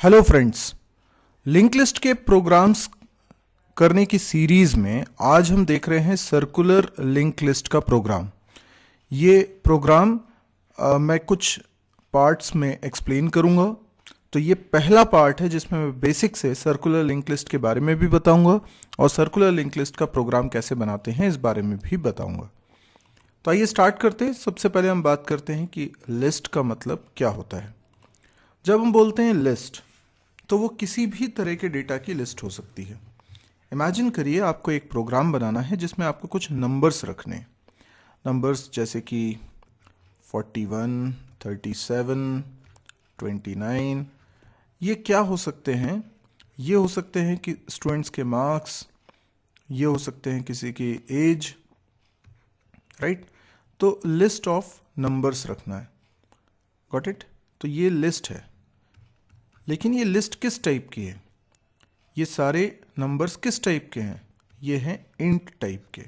Hello friends, link list के programmes करने की सीरीज में आज हम देख रहे हैं सर्कुलर लिंक लिस्ट का प्रोग्राम। ये प्रोग्राम मैं कुछ पार्ट्स में एक्सप्लेन करूंगा। तो ये पहला पार्ट है जिसमें मैं बेसिक से सर्कुलर लिंक लिस्ट के बारे में भी बताऊंगा और सर्कुलर लिंक लिस्ट का प्रोग्राम कैसे बनाते हैं इस बारे में भी बताऊंगा। तो आइए स्टार्ट करते हैं। सबसे पहले हम बात करते हैं कि लिस्ट का मतलब क्या होता है। जब हम बोलते हैं लिस्ट तो वो किसी भी तरह के डेटा की लिस्ट हो सकती है। इमेजिन करिए आपको एक प्रोग्राम बनाना है जिसमें आपको कुछ नंबर्स रखने हैं। नंबर्स जैसे कि 41, 37, 29। ये क्या हो सकते हैं? ये हो सकते हैं कि स्टूडेंट्स के मार्क्स, ये हो सकते हैं किसी की एज, राइट। तो लिस्ट ऑफ नंबर्स रखना है। Got it? तो ये लिस्ट है। लेकिन ये लिस्ट किस टाइप की है? ये सारे नंबर्स किस टाइप के हैं? ये हैं इंट टाइप के।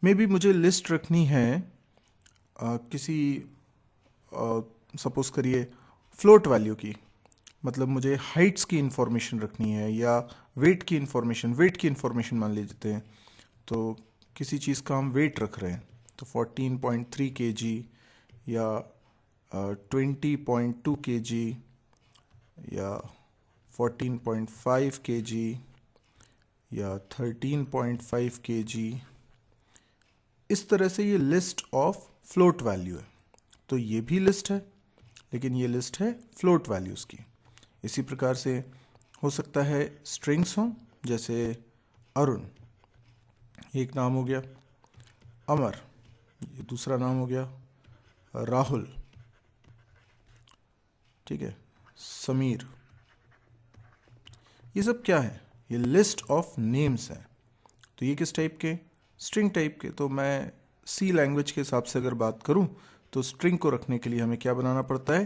मे बी मुझे लिस्ट रखनी है किसी सपोज करिए फ्लोट वैल्यू की, मतलब मुझे हाइट्स की इंफॉर्मेशन रखनी है या वेट की इंफॉर्मेशन मान लेते हैं। तो किसी चीज़ का हम वेट रख रहे हैं, तो 14.3 kg या 20.2 kg या 14.5 kg या 13.5 kg। इस तरह से ये लिस्ट ऑफ फ्लोट वैल्यू है। तो ये भी लिस्ट है, लेकिन ये लिस्ट है फ्लोट वैल्यूज़ की। इसी प्रकार से हो सकता है स्ट्रिंग्स हों, जैसे अरुण एक नाम हो गया, अमर ये दूसरा नाम हो गया, राहुल, ठीक है, समीर। ये सब क्या है? ये लिस्ट ऑफ नेम्स है। तो ये किस टाइप के? स्ट्रिंग टाइप के। तो मैं सी लैंग्वेज के हिसाब से अगर बात करूं तो स्ट्रिंग को रखने के लिए हमें क्या बनाना पड़ता है?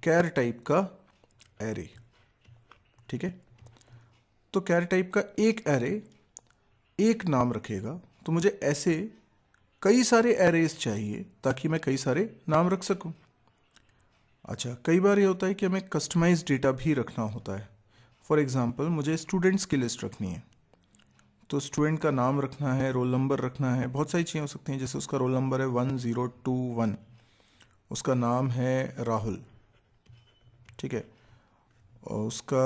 कैर टाइप का एरे, ठीक है। तो कैर टाइप का एक एरे एक नाम रखेगा। तो मुझे ऐसे कई सारे एरेज चाहिए ताकि मैं कई सारे नाम रख सकूं। अच्छा, कई बार ये होता है कि हमें कस्टमाइज डेटा भी रखना होता है। फॉर एग्जांपल मुझे स्टूडेंट्स की लिस्ट रखनी है, तो स्टूडेंट का नाम रखना है, रोल नंबर रखना है, बहुत सारी चीज़ें हो सकती हैं। जैसे उसका रोल नंबर है 1021, उसका नाम है राहुल, ठीक है, और उसका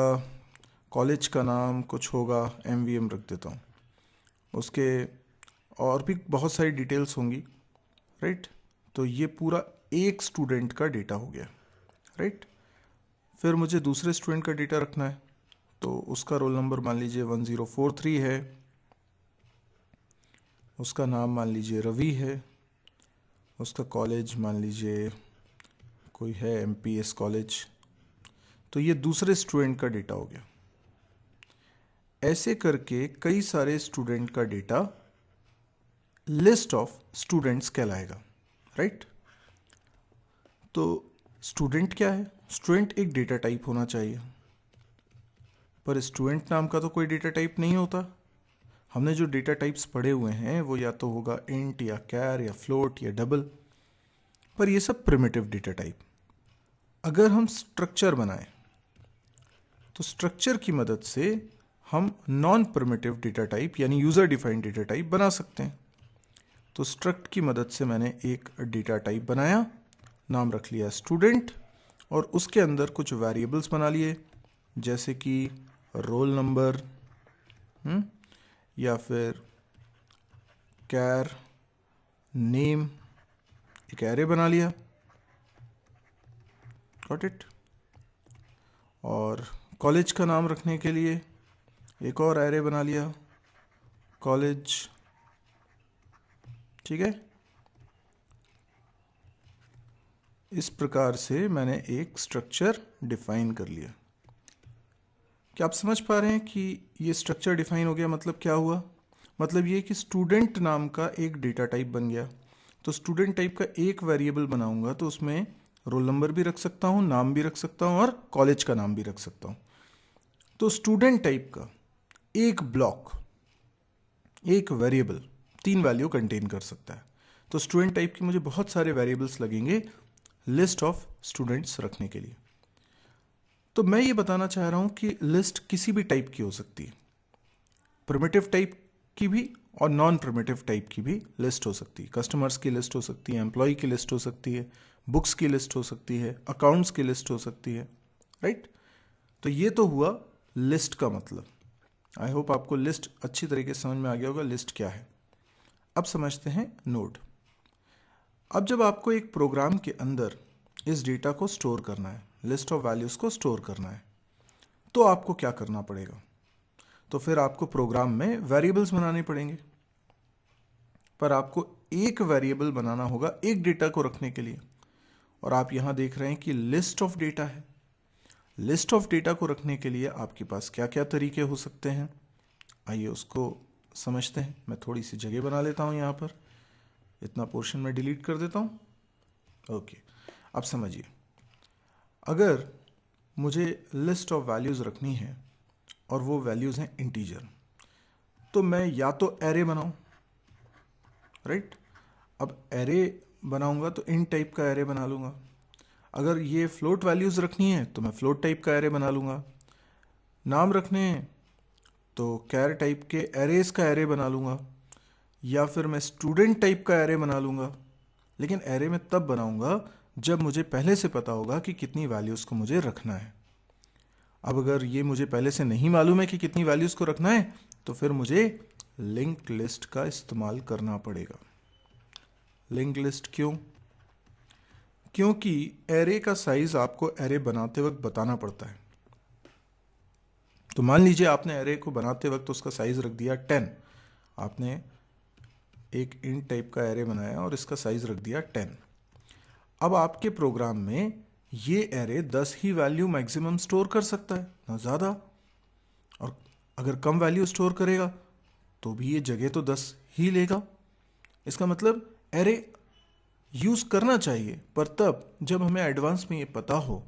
कॉलेज का नाम कुछ होगा, MVM रख देता हूँ। उसके और भी बहुत सारी डिटेल्स होंगी, राइट। तो ये पूरा एक स्टूडेंट का डेटा हो गया, राइट। फिर मुझे दूसरे स्टूडेंट का डेटा रखना है, तो उसका रोल नंबर मान लीजिए 1043 है, उसका नाम मान लीजिए रवि है, उसका कॉलेज मान लीजिए कोई है MPS कॉलेज। तो ये दूसरे स्टूडेंट का डेटा हो गया। ऐसे करके कई सारे स्टूडेंट का डेटा लिस्ट ऑफ स्टूडेंट्स कहलाएगा, राइट। तो स्टूडेंट क्या है? स्टूडेंट एक डेटा टाइप होना चाहिए, पर स्टूडेंट नाम का तो कोई डेटा टाइप नहीं होता। हमने जो डेटा टाइप्स पढ़े हुए हैं वो या तो होगा इंट या कैर या फ्लोट या डबल, पर ये सब प्रिमिटिव डेटा टाइप। अगर हम स्ट्रक्चर बनाएं तो स्ट्रक्चर की मदद से हम नॉन प्रिमिटिव डेटा टाइप यानी यूज़र डिफाइंड डेटा टाइप बना सकते हैं। तो स्ट्रक्ट की मदद से मैंने एक डेटा टाइप बनाया, नाम रख लिया स्टूडेंट, और उसके अंदर कुछ वेरिएबल्स बना लिए, जैसे कि रोल नंबर या फिर कैर नेम, एक एरे बना लिया। Got it? और कॉलेज का नाम रखने के लिए एक और एरे बना लिया, कॉलेज, ठीक है। इस प्रकार से मैंने एक स्ट्रक्चर डिफाइन कर लिया। क्या आप समझ पा रहे हैं कि ये स्ट्रक्चर डिफाइन हो गया? मतलब क्या हुआ? मतलब ये कि स्टूडेंट नाम का एक डेटा टाइप बन गया। तो स्टूडेंट टाइप का एक वेरिएबल बनाऊंगा तो उसमें रोल नंबर भी रख सकता हूँ, नाम भी रख सकता हूँ और कॉलेज का नाम भी रख सकता हूँ। तो स्टूडेंट टाइप का एक ब्लॉक, एक वेरिएबल 3 वैल्यू कंटेन कर सकता है। तो स्टूडेंट टाइप की मुझे बहुत सारे वेरिएबल्स लगेंगे लिस्ट ऑफ स्टूडेंट्स रखने के लिए। तो मैं ये बताना चाह रहा हूं कि लिस्ट किसी भी टाइप की हो सकती है, प्रिमिटिव टाइप की भी और नॉन प्रिमिटिव टाइप की भी लिस्ट हो सकती है। कस्टमर्स की लिस्ट हो सकती है, एम्प्लॉय की लिस्ट हो सकती है, बुक्स की लिस्ट हो सकती है, अकाउंट्स की लिस्ट हो सकती है, राइट। तो ये तो हुआ लिस्ट का मतलब। आई होप आपको लिस्ट अच्छी तरीके से समझ में आ गया होगा लिस्ट क्या है। अब समझते हैं नोड। अब जब आपको एक प्रोग्राम के अंदर इस डेटा को स्टोर करना है, लिस्ट ऑफ वैल्यूज को स्टोर करना है, तो आपको क्या करना पड़ेगा? तो फिर आपको प्रोग्राम में वेरिएबल्स बनाने पड़ेंगे। पर आपको एक वेरिएबल बनाना होगा एक डेटा को रखने के लिए, और आप यहां देख रहे हैं कि लिस्ट ऑफ डेटा है। लिस्ट ऑफ डेटा को रखने के लिए आपके पास क्या क्या तरीके हो सकते हैं, आइए उसको समझते हैं। मैं थोड़ी सी जगह बना लेता हूं यहां पर, इतना पोर्शन में डिलीट कर देता हूं। ओके, अब समझिए, अगर मुझे लिस्ट ऑफ वैल्यूज रखनी है और वो वैल्यूज हैं इंटीजर, तो मैं या तो एरे बनाऊं, राइट। अब एरे बनाऊंगा तो इन टाइप का एरे बना लूंगा। अगर ये फ्लोट वैल्यूज रखनी है तो मैं फ्लोट टाइप का एरे बना लूंगा। नाम रखने हैं तो कैर टाइप के एरेज का एरे बना लूंगा, या फिर मैं स्टूडेंट टाइप का एरे बना लूंगा। लेकिन एरे में तब बनाऊंगा जब मुझे पहले से पता होगा कि कितनी वैल्यूज को मुझे रखना है। अब अगर ये मुझे पहले से नहीं मालूम है कि कितनी वैल्यूज को रखना है, तो फिर मुझे लिंक्ड लिस्ट का इस्तेमाल करना पड़ेगा। लिंक्ड लिस्ट क्यों? क्योंकि एरे का साइज आपको एरे बनाते वक्त बताना पड़ता है। तो मान लीजिए आपने एरे को बनाते वक्त उसका साइज रख दिया 10। आपने एक इंट टाइप का एरे बनाया और इसका साइज रख दिया 10। अब आपके प्रोग्राम में ये एरे 10 ही वैल्यू मैक्सिमम स्टोर कर सकता है, ना ज़्यादा। और अगर कम वैल्यू स्टोर करेगा तो भी ये जगह तो 10 ही लेगा। इसका मतलब एरे यूज़ करना चाहिए, पर तब जब हमें एडवांस में ये पता हो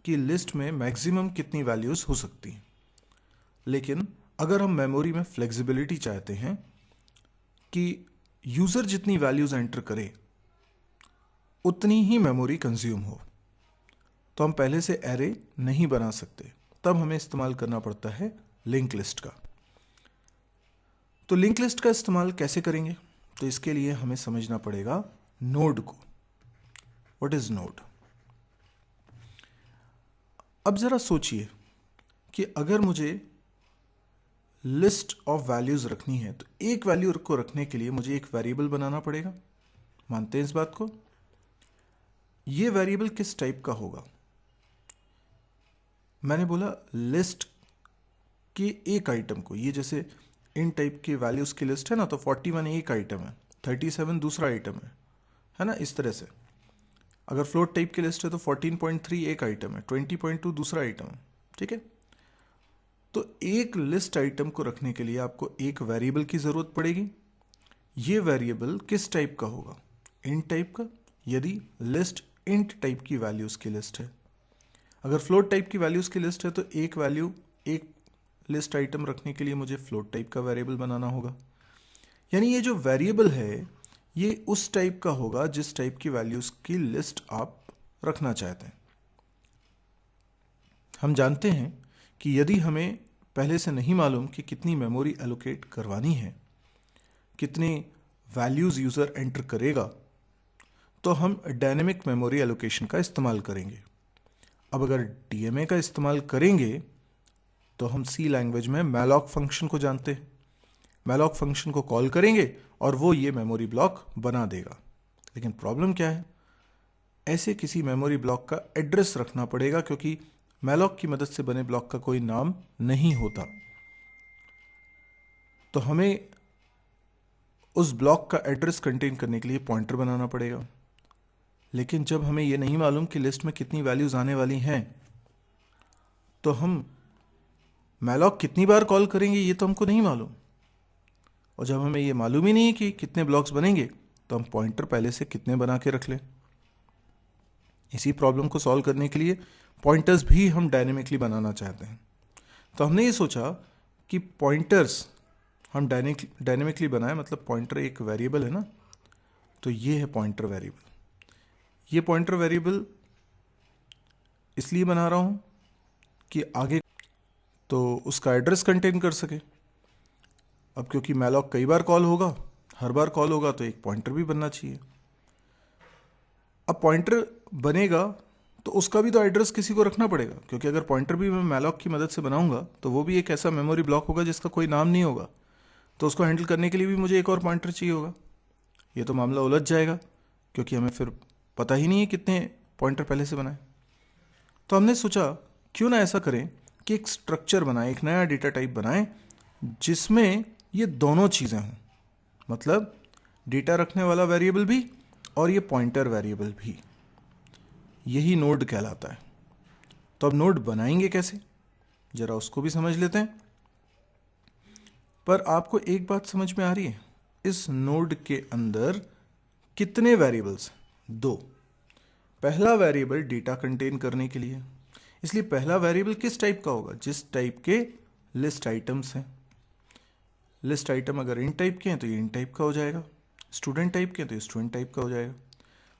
कि लिस्ट में मैक्सिमम कितनी वैल्यूज़ हो सकती हैं। लेकिन अगर हम मेमोरी में फ्लेक्सिबिलिटी चाहते हैं कि यूज़र जितनी वैल्यूज़ एंटर करे उतनी ही मेमोरी कंज्यूम हो, तो हम पहले से एरे नहीं बना सकते। तब हमें इस्तेमाल करना पड़ता है लिंक लिस्ट का। तो लिंक लिस्ट का इस्तेमाल कैसे करेंगे? तो इसके लिए हमें समझना पड़ेगा नोड को। What is node? अब जरा सोचिए कि अगर मुझे लिस्ट ऑफ वैल्यूज रखनी है तो एक वैल्यू को रखने के लिए मुझे एक वेरिएबल बनाना पड़ेगा। मानते हैं इस बात को? यह वेरिएबल किस टाइप का होगा? मैंने बोला लिस्ट के एक आइटम को, ये जैसे इन टाइप की वैल्यूज की लिस्ट है ना, तो 41 एक आइटम है, 37 दूसरा आइटम है ना, इस तरह से। अगर फ्लोट टाइप की लिस्ट है तो 14.3 एक आइटम है, 20.2 दूसरा आइटम है, ठीक है। तो एक लिस्ट आइटम को रखने के लिए आपको एक वेरिएबल की जरूरत पड़ेगी। ये वेरिएबल किस टाइप का होगा? इंट टाइप का, यदि लिस्ट इंट टाइप की वैल्यूज की लिस्ट है। अगर फ्लोट टाइप की वैल्यूज की लिस्ट है तो एक वैल्यू, एक लिस्ट आइटम रखने के लिए मुझे फ्लोट टाइप का वेरिएबल बनाना होगा। यानी ये जो वेरिएबल है ये उस टाइप का होगा जिस टाइप की वैल्यूज की लिस्ट आप रखना चाहते हैं। हम जानते हैं कि यदि हमें पहले से नहीं मालूम कि कितनी मेमोरी एलोकेट करवानी है, कितने वैल्यूज यूजर एंटर करेगा, तो हम डायनेमिक मेमोरी एलोकेशन का इस्तेमाल करेंगे। अब अगर डीएमए का इस्तेमाल करेंगे तो हम सी लैंग्वेज में मैलॉक फंक्शन को जानते हैं। मैलॉक फंक्शन को कॉल करेंगे और वो ये मेमोरी ब्लॉक बना देगा। लेकिन प्रॉब्लम क्या है? ऐसे किसी मेमोरी ब्लॉक का एड्रेस रखना पड़ेगा, क्योंकि मैलॉक की मदद से बने ब्लॉक का कोई नाम नहीं होता। तो हमें उस ब्लॉक का एड्रेस कंटेन करने के लिए पॉइंटर बनाना पड़ेगा। लेकिन जब हमें यह नहीं मालूम कि लिस्ट में कितनी वैल्यूज आने वाली हैं, तो हम मैलॉक कितनी बार कॉल करेंगे ये तो हमको नहीं मालूम। और जब हमें ये मालूम ही नहीं कि कितने ब्लॉक्स बनेंगे, तो हम पॉइंटर पहले से कितने बना के रख लें। इसी प्रॉब्लम को सॉल्व करने के लिए पॉइंटर्स भी हम डायनेमिकली बनाना चाहते हैं। तो हमने ये सोचा कि पॉइंटर्स हम डायनेमिकली बनाए, मतलब पॉइंटर एक वेरिएबल है ना, तो ये है पॉइंटर वेरिएबल। ये पॉइंटर वेरिएबल इसलिए बना रहा हूँ कि आगे तो उसका एड्रेस कंटेन कर सके। अब क्योंकि मैलॉक कई बार कॉल होगा, हर बार कॉल होगा, तो एक पॉइंटर भी बनना चाहिए। अब पॉइंटर बनेगा तो उसका भी तो एड्रेस किसी को रखना पड़ेगा, क्योंकि अगर पॉइंटर भी मैं मैलॉक की मदद से बनाऊंगा तो वो भी एक ऐसा मेमोरी ब्लॉक होगा जिसका कोई नाम नहीं होगा, तो उसको हैंडल करने के लिए भी मुझे एक और पॉइंटर चाहिए होगा। ये तो मामला उलझ जाएगा, क्योंकि हमें फिर पता ही नहीं है कितने पॉइंटर पहले से बनाए। तो हमने सोचा क्यों ना ऐसा करें कि एक स्ट्रक्चर बनाए, एक नया डेटा टाइप बनाएं जिसमें ये दोनों चीज़ें हों, मतलब डेटा रखने वाला वेरिएबल भी और ये पॉइंटर वेरिएबल भी। यही नोड कहलाता है। तो अब नोड बनाएंगे कैसे, जरा उसको भी समझ लेते हैं। पर आपको एक बात समझ में आ रही है, इस नोड के अंदर कितने वेरिएबल्स? दो। पहला वेरिएबल डेटा कंटेन करने के लिए, इसलिए पहला वेरिएबल किस टाइप का होगा? जिस टाइप के लिस्ट आइटम्स हैं। लिस्ट आइटम अगर इन टाइप के हैं तो ये इन टाइप का हो जाएगा, स्टूडेंट टाइप के हैं तो ये स्टूडेंट टाइप का हो जाएगा।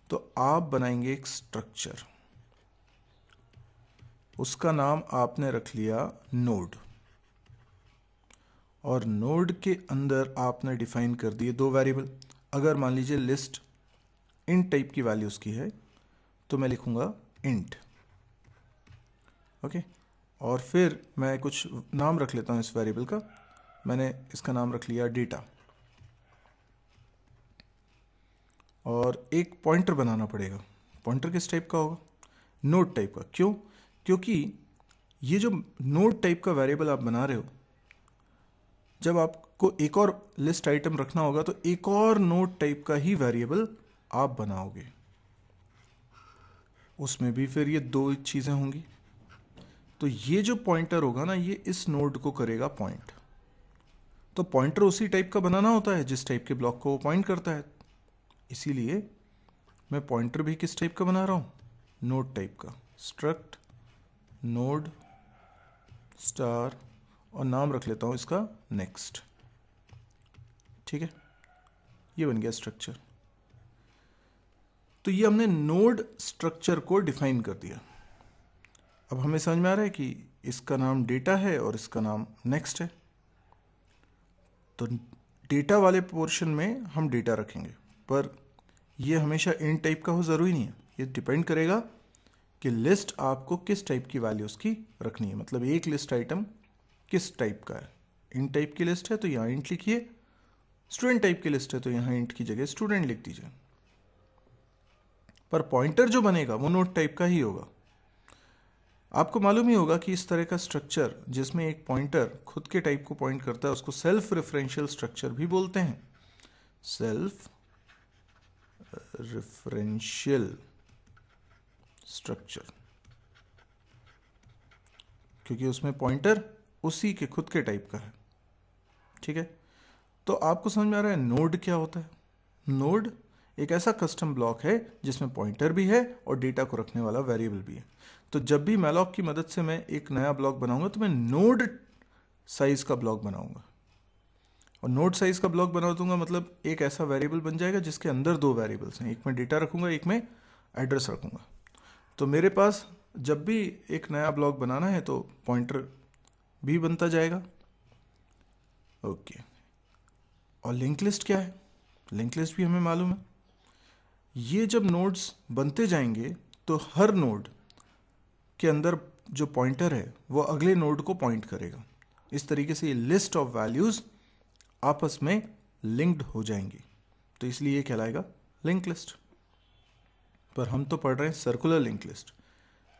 तो आप बनाएंगे एक स्ट्रक्चर, उसका नाम आपने रख लिया नोड, और नोड के अंदर आपने डिफाइन कर दिए दो वेरिएबल। अगर मान लीजिए लिस्ट इन टाइप की वैल्यूज की है तो मैं लिखूंगा इंट, ओके। और फिर मैं कुछ नाम रख लेता हूं इस वेरिएबल का। मैंने इसका नाम रख लिया डेटा, और एक पॉइंटर बनाना पड़ेगा। पॉइंटर किस टाइप का होगा? नोड टाइप का। क्यों? क्योंकि ये जो नोड टाइप का वेरिएबल आप बना रहे हो, जब आपको एक और लिस्ट आइटम रखना होगा तो एक और नोड टाइप का ही वेरिएबल आप बनाओगे, उसमें भी फिर ये दो चीजें होंगी। तो ये जो पॉइंटर होगा ना, ये इस नोड को करेगा पॉइंट। तो पॉइंटर उसी टाइप का बनाना होता है जिस टाइप के ब्लॉक को वो पॉइंट करता है। इसीलिए मैं पॉइंटर भी किस टाइप का बना रहा हूं? नोड टाइप का। स्ट्रक्ट नोड स्टार, और नाम रख लेता हूं इसका नेक्स्ट। ठीक है, ये बन गया स्ट्रक्चर। तो ये हमने नोड स्ट्रक्चर को डिफाइन कर दिया। अब हमें समझ में आ रहा है कि इसका नाम डेटा है और इसका नाम नेक्स्ट है। तो डेटा वाले पोर्शन में हम डेटा रखेंगे, पर ये हमेशा इन टाइप का हो ज़रूरी नहीं है। ये डिपेंड करेगा कि लिस्ट आपको किस टाइप की वैल्यूज़ की रखनी है, मतलब एक लिस्ट आइटम किस टाइप का है। इन टाइप की लिस्ट है तो यहाँ इंट लिखिए, स्टूडेंट टाइप की लिस्ट है तो यहाँ इंट की जगह स्टूडेंट लिख दीजिए। पर पॉइंटर जो बनेगा वो नोड टाइप का ही होगा। आपको मालूम ही होगा कि इस तरह का स्ट्रक्चर जिसमें एक पॉइंटर खुद के टाइप को पॉइंट करता है उसको सेल्फ रेफरेंशियल स्ट्रक्चर भी बोलते हैं। सेल्फ रेफरेंशियल स्ट्रक्चर, क्योंकि उसमें पॉइंटर उसी के खुद के टाइप का है। ठीक है, तो आपको समझ में आ रहा है नोड क्या होता है? नोड एक ऐसा कस्टम ब्लॉक है जिसमें पॉइंटर भी है और डेटा को रखने वाला वेरिएबल भी है। तो जब भी मैलॉक की मदद से मैं एक नया ब्लॉक बनाऊंगा तो मैं नोड साइज का ब्लॉक बनाऊंगा, और नोड साइज का ब्लॉक बना दूंगा मतलब एक ऐसा वेरिएबल बन जाएगा जिसके अंदर दो वेरिएबल्स हैं, एक में डेटा रखूंगा, एक में एड्रेस रखूंगा। तो मेरे पास जब भी एक नया ब्लॉक बनाना है तो पॉइंटर भी बनता जाएगा। ओके, और लिंक लिस्ट क्या है? लिंक लिस्ट भी हमें मालूम है। ये जब नोड्स बनते जाएंगे तो हर नोड के अंदर जो पॉइंटर है वो अगले नोड को पॉइंट करेगा। इस तरीके से ये लिस्ट ऑफ वैल्यूज आपस में लिंक्ड हो जाएंगी, तो इसलिए ये कहलाएगा लिंक लिस्ट। पर हम तो पढ़ रहे हैं सर्कुलर लिंक लिस्ट।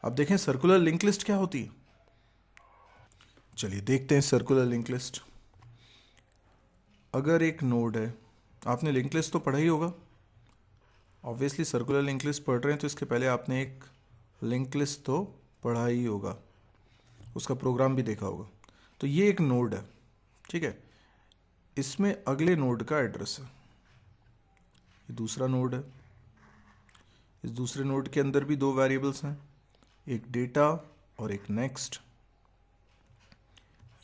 अब देखें सर्कुलर लिंक लिस्ट क्या होती है। चलिए देखते हैं सर्कुलर लिंक लिस्ट। अगर एक नोड है, आपने लिंक लिस्ट तो पढ़ा ही होगा, ऑब्वियसली सर्कुलर लिंक लिस्ट पढ़ रहे हैं तो इसके पहले आपने एक लिंक लिस्ट तो पढ़ा ही होगा, उसका प्रोग्राम भी देखा होगा। तो ये एक नोड है, ठीक है, इसमें अगले नोड का एड्रेस है। ये दूसरा नोड है, इस दूसरे नोड के अंदर भी दो वेरिएबल्स हैं, एक डेटा और एक नेक्स्ट।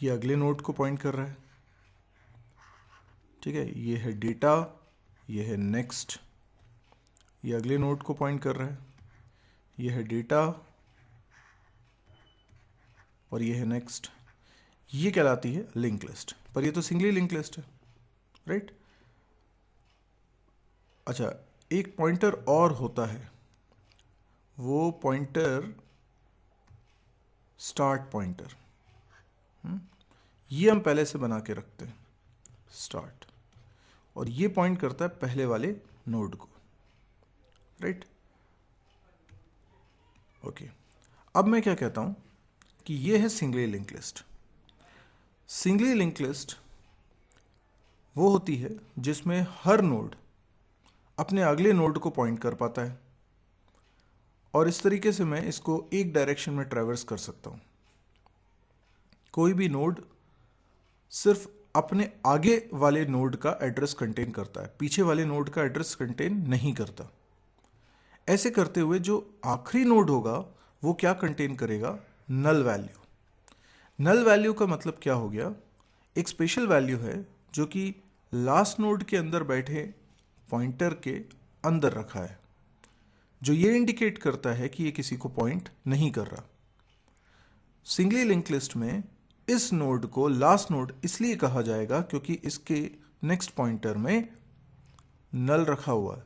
ये अगले नोड को पॉइंट कर रहा है, ठीक है, ये है डेटा, ये है नेक्स्ट। ये अगले नोड को पॉइंट कर रहा है, ये है डेटा, और ये है नेक्स्ट। ये कहलाती है लिंक लिस्ट, पर ये तो सिंगली लिंक लिस्ट है, राइट। अच्छा, एक पॉइंटर और होता है, वो पॉइंटर स्टार्ट पॉइंटर, ये हम पहले से बना के रखते हैं स्टार्ट, और ये पॉइंट करता है पहले वाले नोड को, राइट। ओके, अब मैं क्या कहता हूं कि ये है singly link list. Singly link list वो होती है जिसमें हर नोड अपने अगले नोड को पॉइंट कर पाता है, और इस तरीके से मैं इसको एक डायरेक्शन में ट्रैवर्स कर सकता हूं। कोई भी नोड सिर्फ अपने आगे वाले नोड का एड्रेस कंटेन करता है, पीछे वाले नोड का एड्रेस कंटेन नहीं करता। ऐसे करते हुए जो आखिरी नोड होगा वो क्या कंटेन करेगा? Null value. नल वैल्यू का मतलब क्या हो गया? एक स्पेशल वैल्यू है जो कि लास्ट नोड के अंदर बैठे पॉइंटर के अंदर रखा है, जो ये इंडिकेट करता है कि ये किसी को पॉइंट नहीं कर रहा। सिंगली लिंक लिस्ट में इस नोड को लास्ट नोड इसलिए कहा जाएगा क्योंकि इसके नेक्स्ट पॉइंटर में नल रखा हुआ है,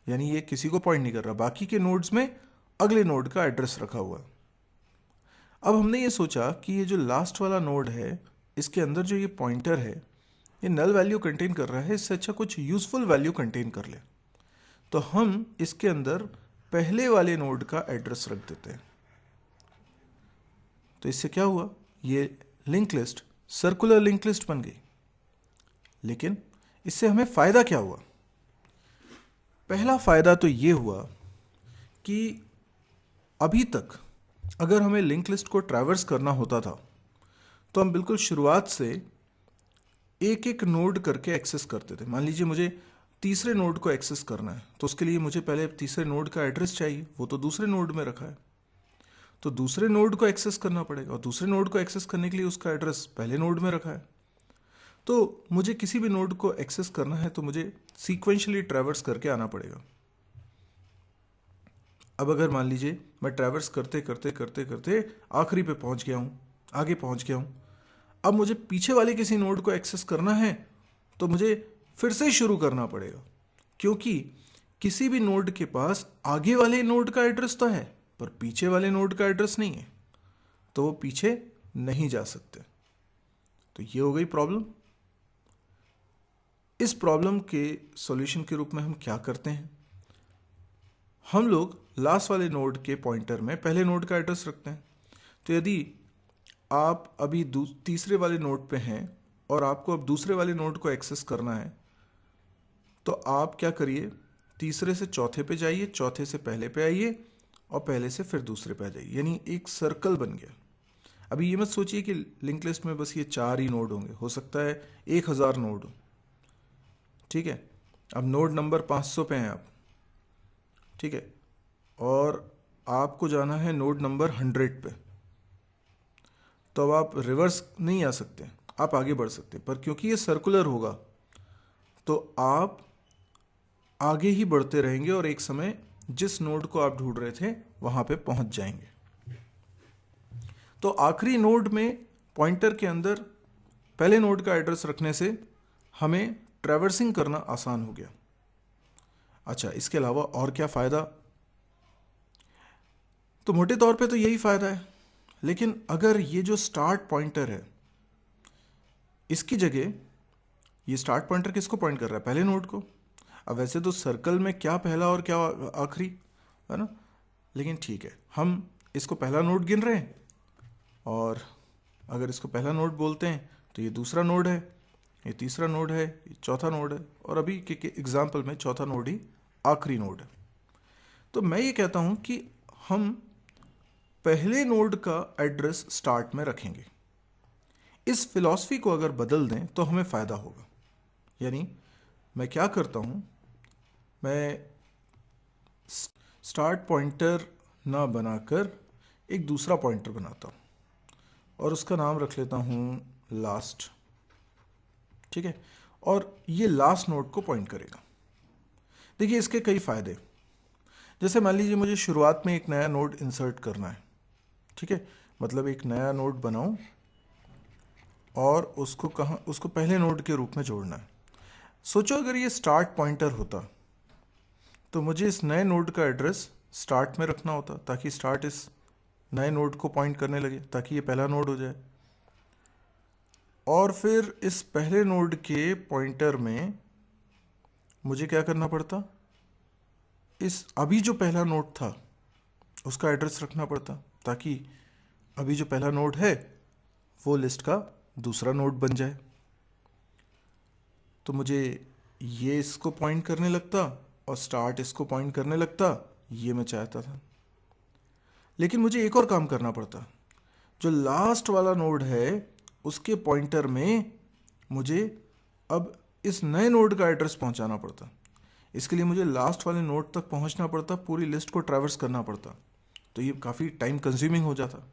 यानी ये किसी को पॉइंट नहीं कर रहा। बाकी के नोड्स में अगले नोड का एड्रेस रखा हुआ है। अब हमने ये सोचा कि ये जो लास्ट वाला नोड है, इसके अंदर जो ये पॉइंटर है, ये नल वैल्यू कंटेन कर रहा है, इससे अच्छा कुछ यूजफुल वैल्यू कंटेन कर ले। तो हम इसके अंदर पहले वाले नोड का एड्रेस रख देते हैं। तो इससे क्या हुआ? ये link list circular link list बन गई। लेकिन इससे हमें फायदा क्या हुआ? पहला फायदा तो ये हुआ कि अभी तक अगर हमें लिंक लिस्ट को ट्रैवर्स करना होता था तो हम बिल्कुल शुरुआत से एक एक नोड करके एक्सेस करते थे। मान लीजिए मुझे तीसरे नोड को एक्सेस करना है, तो उसके लिए मुझे पहले तीसरे नोड का एड्रेस चाहिए, वो तो दूसरे नोड में रखा है, तो दूसरे नोड को एक्सेस करना पड़ेगा, और दूसरे नोड को एक्सेस करने के लिए उसका एड्रेस पहले नोड में रखा है। तो मुझे किसी भी नोड को एक्सेस करना है तो मुझे सीक्वेंशियली ट्रैवर्स करके आना पड़ेगा। अब अगर मान लीजिए मैं ट्रैवर्स करते करते करते करते आखिरी पे पहुंच गया हूं, आगे पहुंच गया हूं, अब मुझे पीछे वाले किसी नोड को एक्सेस करना है तो मुझे फिर से शुरू करना पड़ेगा, क्योंकि किसी भी नोड के पास आगे वाले नोड का एड्रेस तो है पर पीछे वाले नोड का एड्रेस नहीं है, तो वो पीछे नहीं जा सकते। तो ये हो गई प्रॉब्लम। इस प्रॉब्लम के सॉल्यूशन के रूप में हम क्या करते हैं? हम लोग लास्ट वाले नोड के पॉइंटर में पहले नोड का एड्रेस रखते हैं। तो यदि आप अभी तीसरे वाले नोड पे हैं और आपको अब दूसरे वाले नोड को एक्सेस करना है, तो आप क्या करिए, तीसरे से चौथे पे जाइए, चौथे से पहले पे आइए, और पहले से फिर दूसरे पे आ जाइए, यानी एक सर्कल बन गया। अभी ये मत सोचिए कि लिंक लिस्ट में बस ये 4 ही नोड होंगे, हो सकता है 1000 नोड हो, ठीक है। अब नोड नंबर 500 पे हैं आप, ठीक है, और आपको जाना है नोड नंबर 100 पे, तो अब आप रिवर्स नहीं आ सकते, आप आगे बढ़ सकते, पर क्योंकि ये सर्कुलर होगा तो आप आगे ही बढ़ते रहेंगे और एक समय जिस नोड को आप ढूंढ रहे थे वहां पे पहुंच जाएंगे। तो आखिरी नोड में पॉइंटर के अंदर पहले नोड का एड्रेस रखने से हमें ट्रैवर्सिंग करना आसान हो गया। अच्छा, इसके अलावा और क्या फायदा? तो मोटे तौर पे तो यही फायदा है, लेकिन अगर ये जो स्टार्ट पॉइंटर है, इसकी जगह ये स्टार्ट पॉइंटर किसको पॉइंट कर रहा है? पहले नोड को। अब वैसे तो सर्कल में क्या पहला और क्या आखिरी है ना, लेकिन ठीक है, हम इसको पहला नोड गिन रहे हैं, और अगर इसको पहला नोड बोलते हैं तो ये दूसरा नोड है, ये तीसरा नोड है, ये चौथा नोड है, और अभी के एग्जाम्पल में चौथा नोड ही आखिरी नोड है। तो मैं ये कहता हूं कि हम पहले नोड का एड्रेस स्टार्ट में रखेंगे। इस फिलॉसफी को अगर बदल दें तो हमें फायदा होगा। यानी मैं क्या करता हूं, मैं स्टार्ट पॉइंटर ना बनाकर एक दूसरा पॉइंटर बनाता हूं और उसका नाम रख लेता हूं लास्ट, ठीक है, और ये लास्ट नोड को पॉइंट करेगा। देखिए इसके कई फायदे। जैसे मान लीजिए मुझे शुरुआत में एक नया नोड इंसर्ट करना है, ठीक है, मतलब एक नया नोड बनाऊं और उसको पहले नोड के रूप में जोड़ना है। सोचो अगर ये स्टार्ट पॉइंटर होता तो मुझे इस नए नोड का एड्रेस स्टार्ट में रखना होता ताकि स्टार्ट इस नए नोड को पॉइंट करने लगे, ताकि ये पहला नोड हो जाए। और फिर इस पहले नोड के पॉइंटर में मुझे क्या करना पड़ता, इस अभी जो पहला नोड था उसका एड्रेस रखना पड़ता ताकि अभी जो पहला नोड है वो लिस्ट का दूसरा नोड बन जाए। तो मुझे ये इसको पॉइंट करने लगता और स्टार्ट इसको पॉइंट करने लगता, ये मैं चाहता था। लेकिन मुझे एक और काम करना पड़ता, जो लास्ट वाला नोड है उसके पॉइंटर में मुझे अब इस नए नोड का एड्रेस पहुंचाना पड़ता। इसके लिए मुझे लास्ट वाले नोड तक पहुंचना पड़ता, पूरी लिस्ट को ट्रैवर्स करना पड़ता, तो ये काफ़ी टाइम कंज्यूमिंग हो जाता।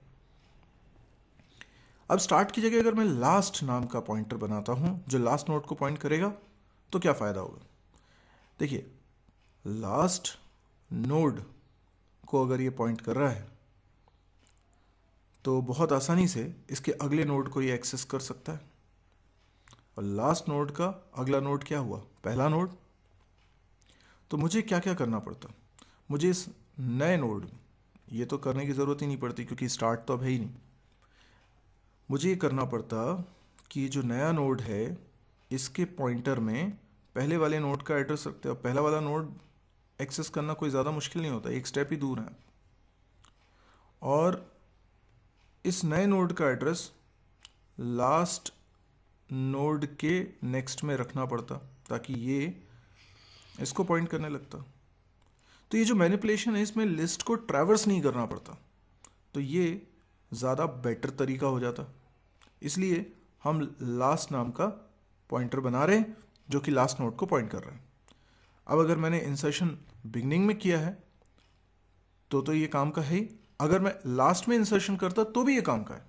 अब स्टार्ट की जगह अगर मैं लास्ट नाम का पॉइंटर बनाता हूं जो लास्ट नोड को पॉइंट करेगा, तो क्या फ़ायदा होगा। देखिए, लास्ट नोड को अगर ये पॉइंट कर रहा है तो बहुत आसानी से इसके अगले नोड को ये एक्सेस कर सकता है। और लास्ट नोड का अगला नोड क्या हुआ, पहला नोड। तो मुझे क्या क्या करना पड़ता, मुझे इस नए नोड, ये तो करने की ज़रूरत ही नहीं पड़ती क्योंकि स्टार्ट तो अब है ही नहीं, मुझे ये करना पड़ता कि जो नया नोड है इसके पॉइंटर में पहले वाले नोड का एड्रेस रखते हैं। पहला वाला नोड एक्सेस करना कोई ज़्यादा मुश्किल नहीं होता, एक स्टेप ही दूर है। और इस नए नोड का एड्रेस लास्ट नोड के नेक्स्ट में रखना पड़ता ताकि ये इसको पॉइंट करने लगता। तो ये जो मैनिपुलेशन है इसमें लिस्ट को ट्रैवर्स नहीं करना पड़ता, तो ये ज़्यादा बेटर तरीका हो जाता। इसलिए हम लास्ट नाम का पॉइंटर बना रहे हैं जो कि लास्ट नोड को पॉइंट कर रहा है। अब अगर मैंने इंसर्शन बिगनिंग में किया है तो ये काम का है ही। अगर मैं लास्ट में इंसर्शन करता तो भी ये काम का है,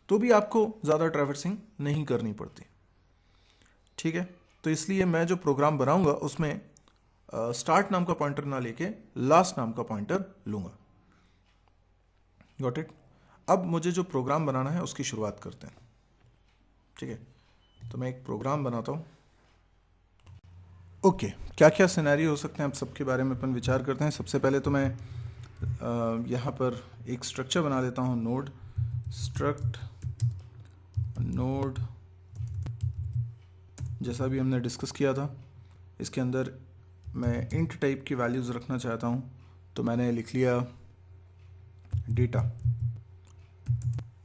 तो भी आपको ज़्यादा ट्रैवर्सिंग नहीं करनी पड़ती। ठीक है, तो इसलिए मैं जो प्रोग्राम बनाऊंगा उसमें स्टार्ट नाम का पॉइंटर ना लेके लास्ट नाम का पॉइंटर लूंगा। Got it. अब मुझे जो प्रोग्राम बनाना है उसकी शुरुआत करते हैं। ठीक है, तो मैं एक प्रोग्राम बनाता हूँ। ओके, क्या क्या सिनेरियो हो सकते हैं अब सबके बारे में अपन विचार करते हैं। सबसे पहले तो मैं यहाँ पर एक स्ट्रक्चर बना देता हूँ, नोड स्ट्रक्ट नोड, जैसा भी हमने डिस्कस किया था। इसके अंदर मैं इंट टाइप की वैल्यूज़ रखना चाहता हूँ, तो मैंने लिख लिया डेटा,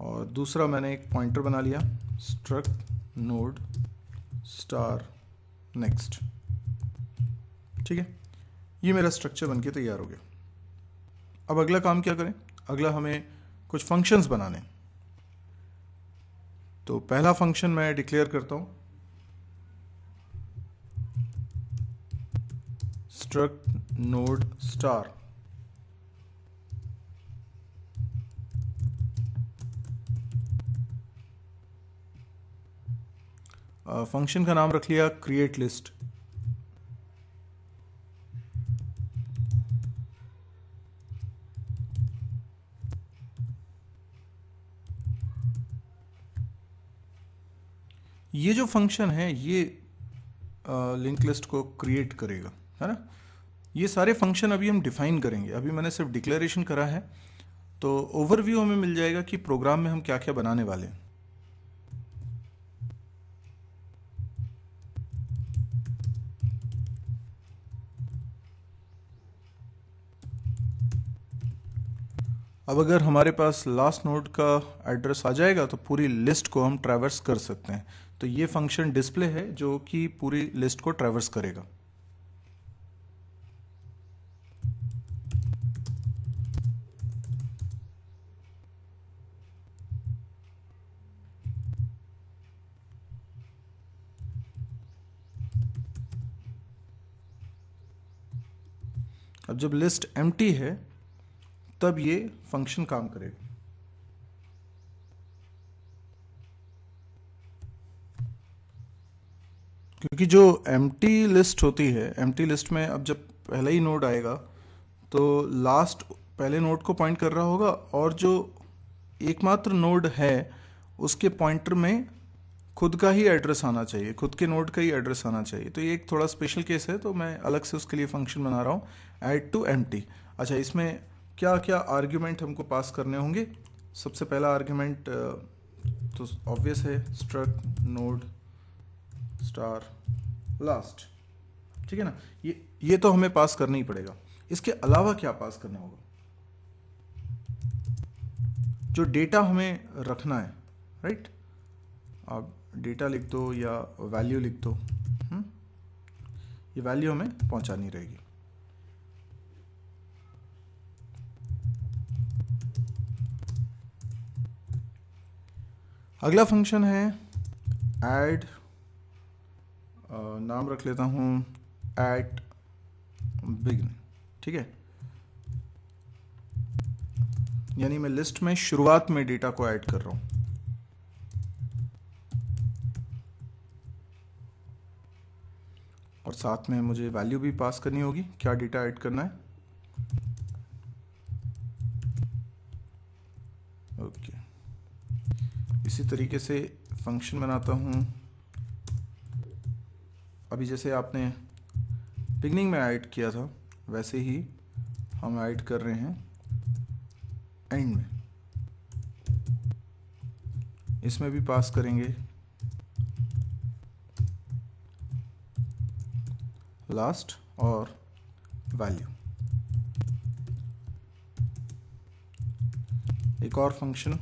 और दूसरा मैंने एक पॉइंटर बना लिया स्ट्रक्ट नोड स्टार नेक्स्ट। ठीक है, ये मेरा स्ट्रक्चर बनके तैयार हो गया। अब अगला काम क्या करें, अगला हमें कुछ फंक्शंस बनाने। तो पहला फंक्शन मैं डिक्लेयर करता हूं स्ट्रक्ट नोड स्टार। फंक्शन का नाम रख लिया क्रिएट लिस्ट। ये जो फंक्शन है ये लिंक लिस्ट को क्रिएट करेगा, है ना। ये सारे फंक्शन अभी हम डिफाइन करेंगे, अभी मैंने सिर्फ डिक्लेरेशन करा है, तो ओवरव्यू हमें मिल जाएगा कि प्रोग्राम में हम क्या क्या बनाने वाले हैं। अब अगर हमारे पास लास्ट नोड का एड्रेस आ जाएगा तो पूरी लिस्ट को हम ट्रैवर्स कर सकते हैं। तो ये फंक्शन डिस्प्ले है जो कि पूरी लिस्ट को ट्रैवर्स करेगा। अब जब लिस्ट एम्प्टी है तब ये फंक्शन काम करेगा। क्योंकि जो एम्प्टी लिस्ट होती है, एम्प्टी लिस्ट में अब जब पहला ही नोड आएगा तो लास्ट पहले नोड को पॉइंट कर रहा होगा, और जो एकमात्र नोड है उसके पॉइंटर में खुद का ही एड्रेस आना चाहिए, खुद के नोड का ही एड्रेस आना चाहिए। तो ये एक थोड़ा स्पेशल केस है, तो मैं अलग से उसके लिए फंक्शन बना रहा हूँ, ऐड टू एम्प्टी। अच्छा, इसमें क्या क्या आर्ग्यूमेंट हमको पास करने होंगे? सबसे पहला आर्ग्यूमेंट तो ऑब्वियस है, स्ट्रक्ट नोड स्टार लास्ट, ठीक है ना। ये तो हमें पास करना ही पड़ेगा। इसके अलावा क्या पास करना होगा? जो डेटा हमें रखना है, राइट। आप डेटा लिख दो या वैल्यू लिख दो, ये वैल्यू हमें पहुंचानी रहेगी। अगला फंक्शन है ऐड, नाम रख लेता हूं एट बिगिन, ठीक है। यानी मैं लिस्ट में शुरुआत में डेटा को ऐड कर रहा हूं। और साथ में मुझे वैल्यू भी पास करनी होगी, क्या डेटा ऐड करना है। ओके, इसी तरीके से फंक्शन बनाता हूं। अभी जैसे आपने बिगनिंग में ऐड किया था वैसे ही हम ऐड कर रहे हैं एंड में। इसमें भी पास करेंगे लास्ट और वैल्यू। एक और फंक्शन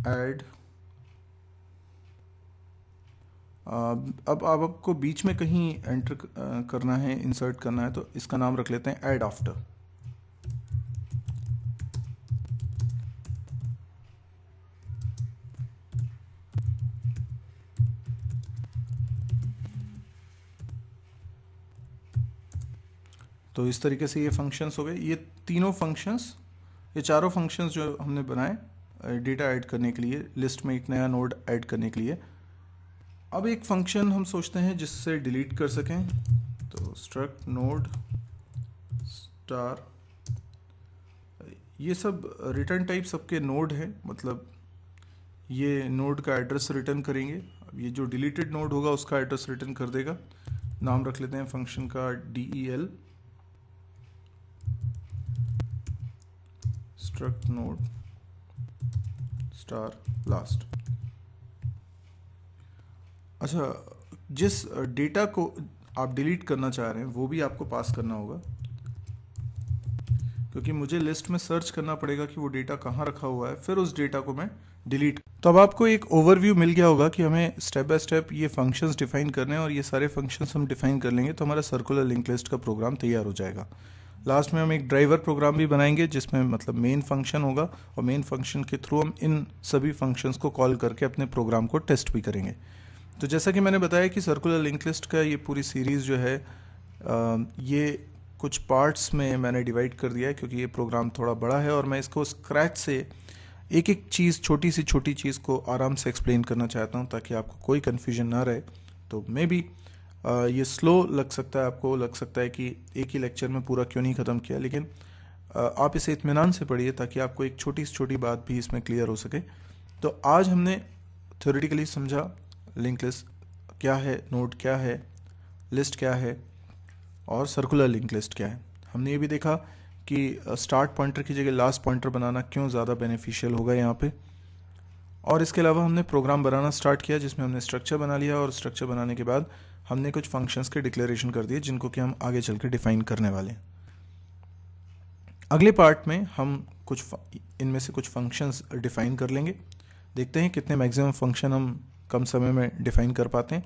ऐड, अब आपको बीच में कहीं एंटर करना है, इंसर्ट करना है, तो इसका नाम रख लेते हैं ऐड आफ्टर। तो इस तरीके से ये फंक्शंस हो गए। ये तीनों फंक्शंस, ये चारों फंक्शंस जो हमने बनाए डेटा ऐड करने के लिए, लिस्ट में एक नया नोड ऐड करने के लिए। अब एक फंक्शन हम सोचते हैं जिससे डिलीट कर सकें, तो स्ट्रक्ट नोड स्टार, ये सब रिटर्न टाइप सबके नोड है, मतलब ये नोड का एड्रेस रिटर्न करेंगे। अब ये जो डिलीटेड नोड होगा उसका एड्रेस रिटर्न कर देगा। नाम रख लेते हैं फंक्शन का del struct node star last. अच्छा, जिस डेटा को आप डिलीट करना चाह रहे हैं वो भी आपको पास करना होगा, क्योंकि मुझे लिस्ट में सर्च करना पड़ेगा कि वो डेटा कहाँ रखा हुआ है, फिर उस डेटा को मैं डिलीट। तो अब आपको एक ओवरव्यू मिल गया होगा कि हमें स्टेप बाय स्टेप ये फंक्शंस डिफाइन करने हैं, और ये सारे फंक्शंस हम डिफाइन कर लेंगे तो हमारा सर्कुलर लिंक लिस्ट का प्रोग्राम तैयार हो जाएगा। लास्ट में हम एक ड्राइवर प्रोग्राम भी बनाएंगे जिसमें मतलब मेन फंक्शन होगा, और मेन फंक्शन के थ्रू हम इन सभी फंक्शंस को कॉल करके अपने प्रोग्राम को टेस्ट भी करेंगे। तो जैसा कि मैंने बताया कि सर्कुलर लिंक लिस्ट का ये पूरी सीरीज़ जो है ये कुछ पार्ट्स में मैंने डिवाइड कर दिया है, क्योंकि ये प्रोग्राम थोड़ा बड़ा है और मैं इसको स्क्रैच से एक एक चीज़, छोटी सी छोटी चीज़ को आराम से एक्सप्लेन करना चाहता हूँ ताकि आपको कोई कन्फ्यूजन ना रहे। तो मे बी ये स्लो लग सकता है, आपको लग सकता है कि एक ही लेक्चर में पूरा क्यों नहीं ख़त्म किया, लेकिन आप इसे इत्मीनान से पढ़िए ताकि आपको एक छोटी से छोटी बात भी इसमें क्लियर हो सके। तो आज हमने थ्योरेटिकली समझा लिंक लिस्ट क्या है, नोड क्या है, लिस्ट क्या है और सर्कुलर लिंक लिस्ट क्या है। हमने ये भी देखा कि स्टार्ट पॉइंटर की जगह लास्ट पॉइंटर बनाना क्यों ज़्यादा बेनिफिशियल होगा यहाँ पे। और इसके अलावा हमने प्रोग्राम बनाना स्टार्ट किया जिसमें हमने स्ट्रक्चर बना लिया, और स्ट्रक्चर बनाने के बाद हमने कुछ फंक्शंस के डिक्लेरेशन कर दिए जिनको कि हम आगे चल के डिफाइन करने वाले हैं। अगले पार्ट में हम कुछ इनमें से कुछ फंक्शंस डिफाइन कर लेंगे, देखते हैं कितने मैक्सिमम फंक्शन हम कम समय में डिफाइन कर पाते हैं।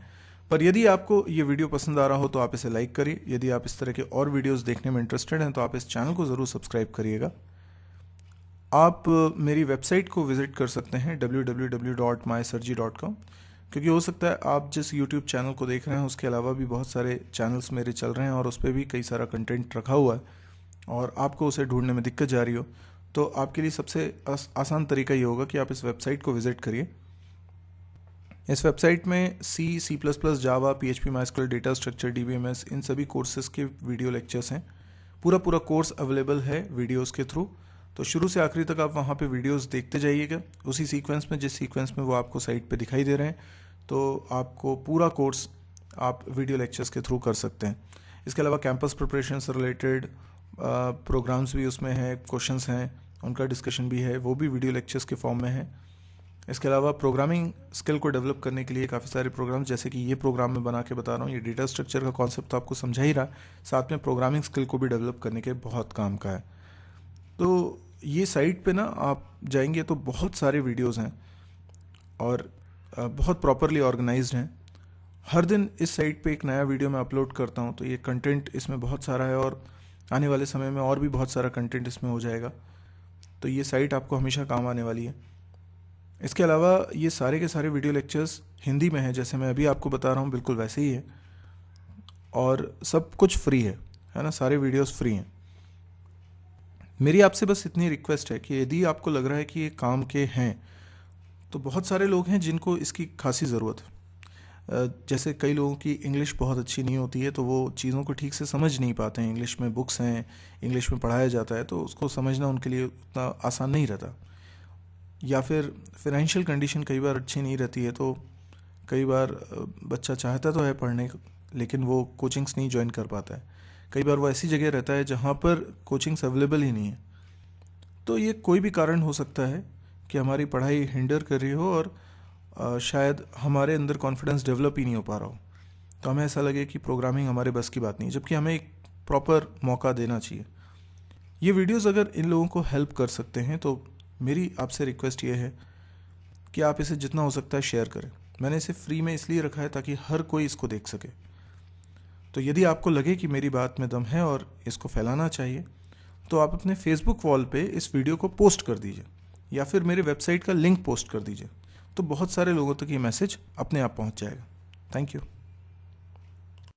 पर यदि आपको ये वीडियो पसंद आ रहा हो तो आप इसे लाइक करिए। यदि आप इस तरह के और वीडियोस देखने में इंटरेस्टेड हैं तो आप इस चैनल को ज़रूर सब्सक्राइब करिएगा। आप मेरी वेबसाइट को विज़िट कर सकते हैं www.mysirji.com, क्योंकि हो सकता है आप जिस यूट्यूब चैनल को देख रहे हैं उसके अलावा भी बहुत सारे चैनल्स मेरे चल रहे हैं और उस पर भी कई सारा कंटेंट रखा हुआ है और आपको उसे ढूंढने में दिक्कत जा रही हो, तो आपके लिए सबसे आसान तरीका ये होगा कि आप इस वेबसाइट को विज़िट करिए। इस वेबसाइट में C++, जावा, PHP, MySQL, data structure, DBMS, इन सभी कोर्सेज़ के वीडियो लेक्चर्स हैं। पूरा पूरा कोर्स अवेलेबल है वीडियोस के थ्रू, तो शुरू से आखिरी तक आप वहाँ पे वीडियोस देखते जाइएगा उसी सीक्वेंस में, जिस सीक्वेंस में वो आपको साइट पे दिखाई दे रहे हैं। तो आपको पूरा कोर्स आप वीडियो लेक्चर्स के थ्रू कर सकते हैं। इसके अलावा कैंपस प्रिपरेशन से रिलेटेड प्रोग्राम्स भी उसमें हैं, क्वेश्चंस हैं, उनका डिस्कशन भी है, वो भी वीडियो लेक्चर्स के फॉर्म में है। इसके अलावा प्रोग्रामिंग स्किल को डेवलप करने के लिए काफ़ी सारे प्रोग्राम, जैसे कि ये प्रोग्राम मैं बना के बता रहा हूँ, ये डेटा स्ट्रक्चर का कॉन्सेप्ट तो आपको समझा ही रहा, साथ में प्रोग्रामिंग स्किल को भी डेवलप करने के बहुत काम का है। तो ये साइट पे ना आप जाएंगे तो बहुत सारे वीडियोस हैं और बहुत प्रॉपरली ऑर्गेनाइज्ड हैं। हर दिन इस साइट पे एक नया वीडियो मैं अपलोड करता हूँ, तो ये कंटेंट इसमें बहुत सारा है और आने वाले समय में और भी बहुत सारा कंटेंट इसमें हो जाएगा। तो ये साइट आपको हमेशा काम आने वाली है। इसके अलावा ये सारे के सारे वीडियो लेक्चर्स हिंदी में हैं, जैसे मैं अभी आपको बता रहा हूँ बिल्कुल वैसे ही है, और सब कुछ फ्री है ना, सारे वीडियोस फ्री हैं। मेरी आपसे बस इतनी रिक्वेस्ट है कि यदि आपको लग रहा है कि ये काम के हैं, तो बहुत सारे लोग हैं जिनको इसकी खासी ज़रूरत है। जैसे कई लोगों की इंग्लिश बहुत अच्छी नहीं होती है, तो वो चीज़ों को ठीक से समझ नहीं पाते हैं। इंग्लिश में बुक्स हैं, इंग्लिश में पढ़ाया जाता है, तो उसको समझना उनके लिए उतना आसान नहीं रहता। या फिर फाइनेंशियल कंडीशन कई बार अच्छी नहीं रहती है, तो कई बार बच्चा चाहता तो है पढ़ने, लेकिन वो कोचिंग्स नहीं ज्वाइन कर पाता है। कई बार वो ऐसी जगह रहता है जहाँ पर कोचिंग्स अवेलेबल ही नहीं है। तो ये कोई भी कारण हो सकता है कि हमारी पढ़ाई हिंडर कर रही हो और शायद हमारे अंदर कॉन्फिडेंस डेवलप ही नहीं हो पा रहा हो, तो हमें ऐसा लगे कि प्रोग्रामिंग हमारे बस की बात नहीं है, जबकि हमें एक प्रॉपर मौका देना चाहिए। ये वीडियोस अगर इन लोगों को हेल्प कर सकते हैं, तो मेरी आपसे रिक्वेस्ट ये है कि आप इसे जितना हो सकता है शेयर करें। मैंने इसे फ्री में इसलिए रखा है ताकि हर कोई इसको देख सके। तो यदि आपको लगे कि मेरी बात में दम है और इसको फैलाना चाहिए, तो आप अपने फेसबुक वॉल पे इस वीडियो को पोस्ट कर दीजिए, या फिर मेरे वेबसाइट का लिंक पोस्ट कर दीजिए। तो बहुत सारे लोगों तक ये मैसेज अपने आप पहुंच जाएगा। Thank you.